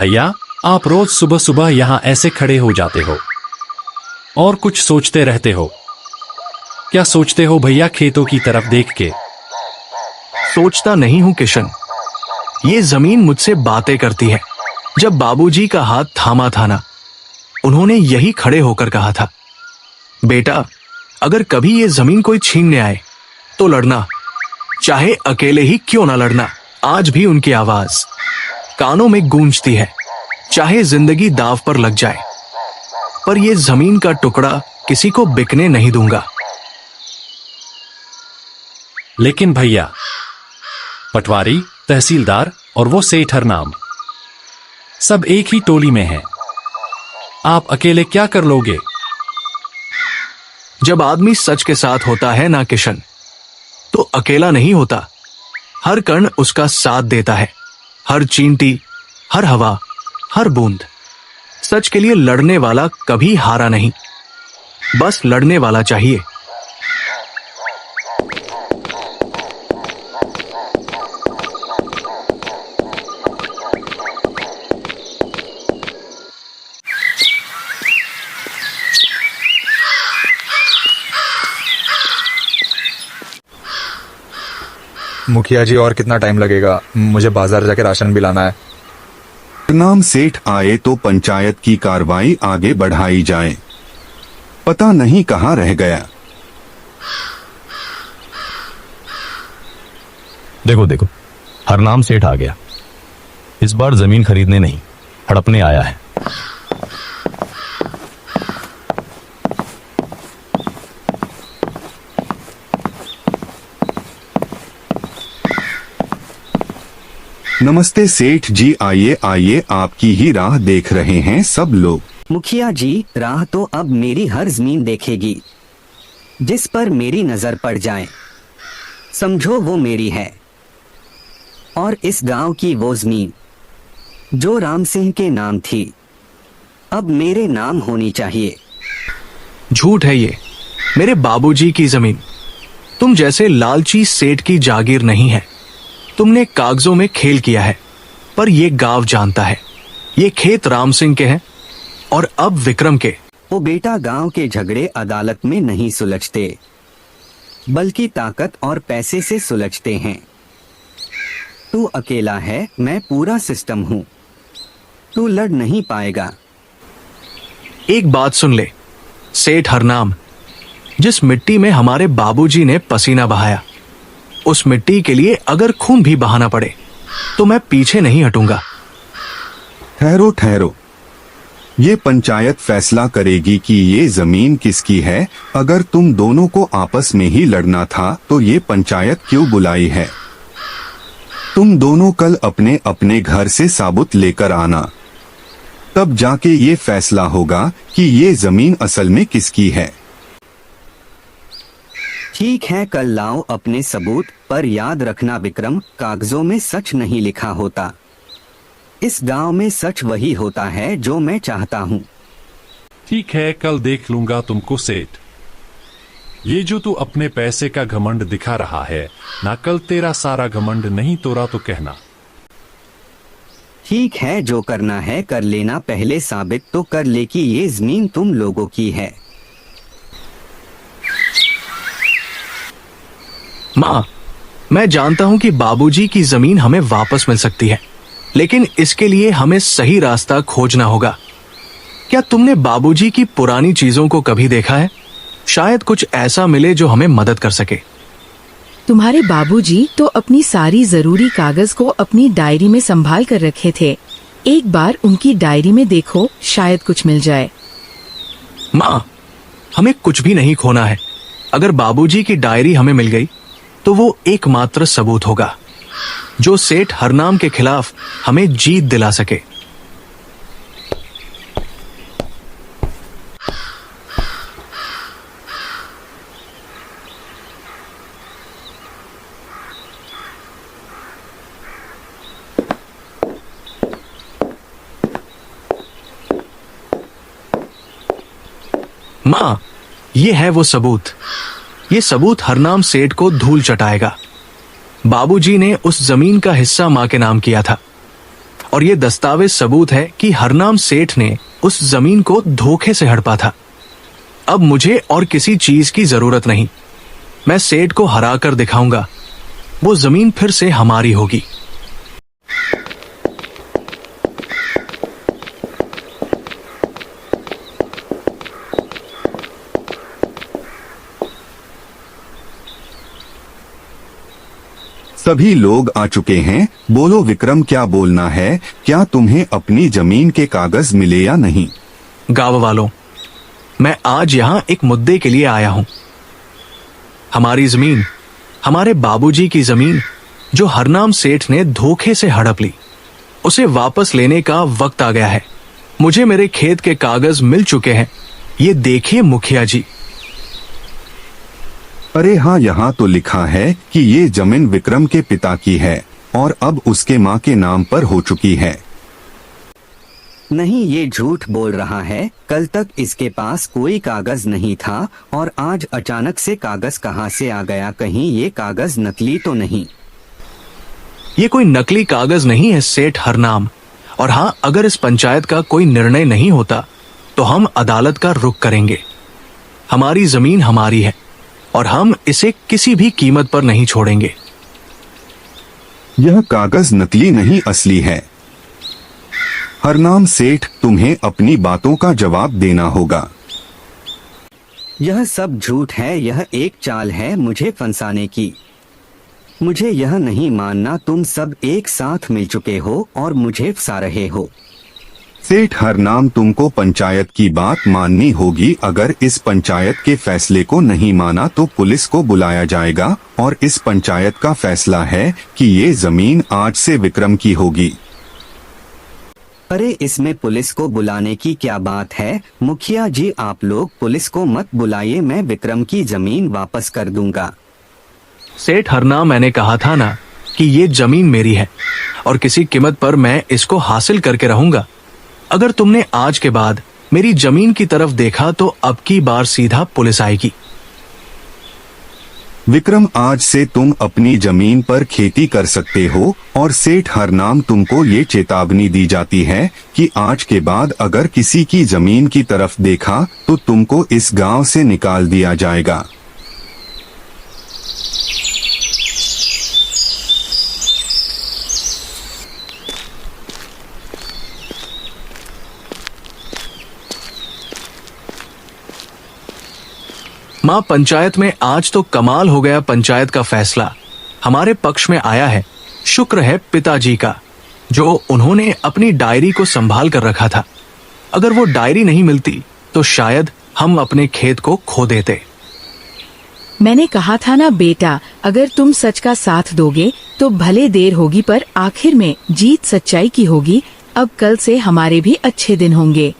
भैया, आप रोज सुबह सुबह यहाँ ऐसे खड़े हो जाते हो और कुछ सोचते रहते हो। क्या सोचते हो भैया खेतों की तरफ देख के? सोचता नहीं हूं किशन, ये जमीन मुझसे बातें करती है। जब बाबूजी का हाथ थामा था ना, उन्होंने यही खड़े होकर कहा था, बेटा अगर कभी ये जमीन कोई छीनने आए तो लड़ना, चाहे अकेले ही क्यों ना लड़ना। आज भी उनकी आवाज कानों में गूंजती है, चाहे जिंदगी दाव पर लग जाए, पर ये जमीन का टुकड़ा किसी को बिकने नहीं दूंगा। लेकिन भैया, पटवारी, तहसीलदार और वो सेठ हरनाम सब एक ही टोली में हैं। आप अकेले क्या कर लोगे? जब आदमी सच के साथ होता है ना किशन, तो अकेला नहीं होता। हर कण उसका साथ देता है, हर चींटी, हर हवा, हर बूंद। सच के लिए लड़ने वाला कभी हारा नहीं, बस लड़ने वाला चाहिए। मुखिया जी, और कितना टाइम लगेगा? मुझे बाजार जाके राशन भी लाना है। नाम सेठ आए तो पंचायत की कार्रवाई आगे बढ़ाई जाए। पता नहीं कहाँ रह गया। देखो देखो, हरनाम सेठ आ गया। इस बार जमीन खरीदने नहीं, हड़पने आया है। नमस्ते सेठ जी, आइए आइए, आपकी ही राह देख रहे हैं सब लोग। मुखिया जी, राह तो अब मेरी हर जमीन देखेगी जिस पर मेरी नजर पड़ जाए। समझो वो मेरी है, और इस गांव की वो जमीन जो राम सिंह के नाम थी, अब मेरे नाम होनी चाहिए। झूठ है ये, मेरे बाबूजी की जमीन तुम जैसे लालची सेठ की जागीर नहीं है। तुमने कागजों में खेल किया है, पर ये गांव जानता है ये खेत राम सिंह के हैं और अब विक्रम के। वो बेटा, गांव के झगड़े अदालत में नहीं सुलझते, बल्कि ताकत और पैसे से सुलझते हैं। तू अकेला है, मैं पूरा सिस्टम हूं। तू लड़ नहीं पाएगा। एक बात सुन ले सेठ हरनाम, जिस मिट्टी में हमारे बाबूजी ने पसीना बहाया, उस मिट्टी के लिए अगर खून भी बहाना पड़े तो मैं पीछे नहीं हटूंगा। ठहरो ठहरो, ये पंचायत फैसला करेगी कि ये जमीन किसकी है। अगर तुम दोनों को आपस में ही लड़ना था तो ये पंचायत क्यों बुलाई है? तुम दोनों कल अपने अपने घर से साबुत लेकर आना, तब जाके ये फैसला होगा कि ये जमीन असल में किसकी है। ठीक है, कल लाओ अपने सबूत, पर याद रखना विक्रम, कागजों में सच नहीं लिखा होता। इस गांव में सच वही होता है जो मैं चाहता हूँ। ठीक है, कल देख लूंगा तुमको सेठ। ये जो तू अपने पैसे का घमंड दिखा रहा है ना, कल तेरा सारा घमंड नहीं तोड़ा तो कहना। ठीक है, जो करना है कर लेना, पहले साबित तो कर ले कि ये जमीन तुम लोगों की है। माँ, मैं जानता हूं कि बाबूजी की जमीन हमें वापस मिल सकती है, लेकिन इसके लिए हमें सही रास्ता खोजना होगा। क्या तुमने बाबूजी की पुरानी चीजों को कभी देखा है? शायद कुछ ऐसा मिले जो हमें मदद कर सके। तुम्हारे बाबूजी तो अपनी सारी जरूरी कागज को अपनी डायरी में संभाल कर रखे थे। एक बार उनकी डायरी में देखो, शायद कुछ मिल जाए। माँ, हमें कुछ भी नहीं खोना है। अगर बाबूजी की डायरी हमें मिल गई तो वो एकमात्र सबूत होगा जो सेठ हरनाम के खिलाफ हमें जीत दिला सके। माँ, ये है वो सबूत। ये सबूत हरनाम सेठ को धूल चटाएगा। बाबूजी ने उस जमीन का हिस्सा माँ के नाम किया था और ये दस्तावेज सबूत है कि हरनाम सेठ ने उस जमीन को धोखे से हड़पा था। अब मुझे और किसी चीज की जरूरत नहीं। मैं सेठ को हरा कर दिखाऊंगा, वो जमीन फिर से हमारी होगी। सभी लोग आ चुके हैं। बोलो विक्रम, क्या बोलना है? क्या तुम्हें अपनी जमीन के कागज मिले या नहीं? गांव वालों, मैं आज यहाँ एक मुद्दे के लिए आया हूँ। हमारी जमीन, हमारे बाबूजी की जमीन जो हरनाम सेठ ने धोखे से हड़प ली, उसे वापस लेने का वक्त आ गया है। मुझे मेरे खेत के कागज मिल चुके हैं। ये देखिए मुखिया जी। अरे हाँ, यहाँ तो लिखा है कि ये जमीन विक्रम के पिता की है और अब उसके माँ के नाम पर हो चुकी है। नहीं, ये झूठ बोल रहा है। कल तक इसके पास कोई कागज नहीं था और आज अचानक से कागज कहाँ से आ गया? कहीं ये कागज नकली तो नहीं? ये कोई नकली कागज नहीं है सेठ हरनाम। और हाँ, अगर इस पंचायत का कोई निर्णय नहीं होता तो हम अदालत का रुख करेंगे। हमारी जमीन हमारी है और हम इसे किसी भी कीमत पर नहीं छोड़ेंगे। यह कागज नकली नहीं, असली है। हरनाम सेठ, तुम्हें अपनी बातों का जवाब देना होगा। यह सब झूठ है। यह एक चाल है मुझे फंसाने की। मुझे यह नहीं मानना तुम सब एक साथ मिल चुके हो और मुझे फंसा रहे हो। सेठ हरनाम, तुमको पंचायत की बात माननी होगी। अगर इस पंचायत के फैसले को नहीं माना तो पुलिस को बुलाया जाएगा और इस पंचायत का फैसला है कि ये जमीन आज से विक्रम की होगी। अरे इसमें पुलिस को बुलाने की क्या बात है? मुखिया जी, आप लोग पुलिस को मत बुलाइए, मैं विक्रम की जमीन वापस कर दूंगा। सेठ हरनाम, मैंने कहा था ना कि ये जमीन मेरी है और किसी कीमत पर मैं इसको हासिल करके रहूंगा। अगर तुमने आज के बाद मेरी जमीन की तरफ देखा तो अब की बार सीधा पुलिस आएगी। विक्रम, आज से तुम अपनी जमीन पर खेती कर सकते हो और सेठ हरनाम, तुमको ये चेतावनी दी जाती है कि आज के बाद अगर किसी की जमीन की तरफ देखा तो तुमको इस गांव से निकाल दिया जाएगा। माँ, पंचायत में आज तो कमाल हो गया। पंचायत का फैसला हमारे पक्ष में आया है। शुक्र है पिताजी का, जो उन्होंने अपनी डायरी को संभाल कर रखा था। अगर वो डायरी नहीं मिलती तो शायद हम अपने खेत को खो देते। मैंने कहा था ना बेटा, अगर तुम सच का साथ दोगे तो भले देर होगी पर आखिर में जीत सच्चाई की होगी। अब कल से हमारे भी अच्छे दिन होंगे।